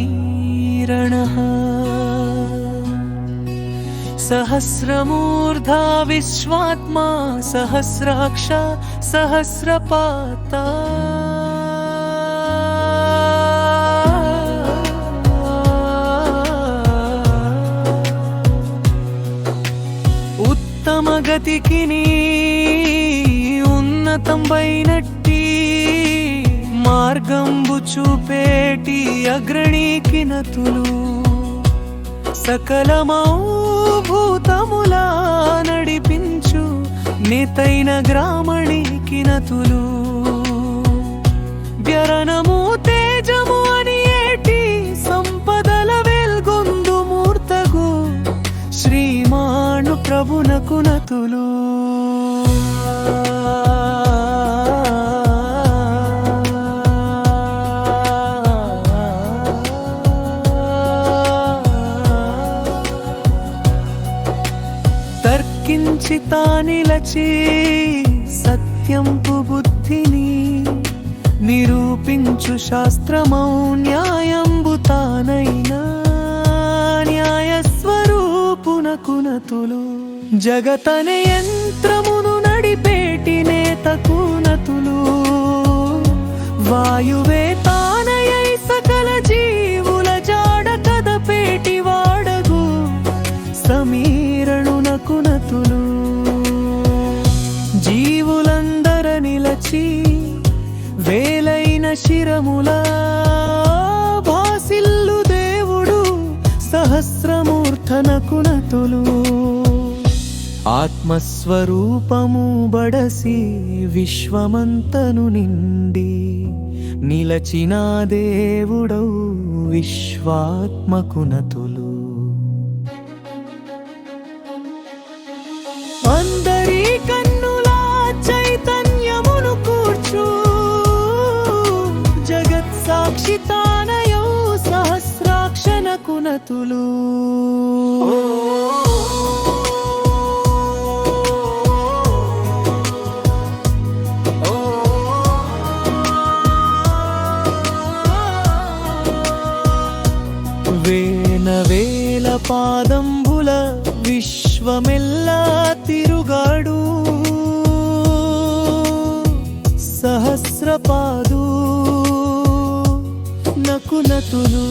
समीरणः सहस्रमूर्धा विश्वात्मा सहस्राक्ष सहस्रपाता उत्तमगतिकी ఉన్నతంబైనట్టి మార్గంబు చూపేటి అగ్రణీకినతులు సకలమౌ భూతములా నడిపించు నేతైన గ్రామణీకినతులు వ్యరణము తేజము అని ఏటి సంపదల వెల్గొందు మూర్తగు శ్రీమాను ప్రభునకునతులు తర్కించితా నిలచి సత్యంపు బుద్ధిని నిరూపించు శాస్త్రమౌ న్యాయంబు తానైనా న్యాయ స్వరూపునకునతులు జగతనే యంత్రమును నడిపేటి నేతకునతులు వాయువే తానయై సకల జీవుల జాడ కదపేటి వాడగు సమీరణునకునతులు జీవులందర నిలచి వేలైన శిరముల భాసిల్లు దేవుడు సహస్రమూర్ధనకునతులు ఆత్మస్వరూపము బడసి విశ్వమంతను నిండి నిలచిన దేవుడౌ విశ్వాత్మకునతులు అందరి కన్నులా చైతన్యమును కూర్చు జగత్ సాక్షి తానయౌ సహస్రాక్షనకునతులు వేల పాదంబుల విశ్వమెల్లా తిరుగాడు సహస్రపాదు నకునతులు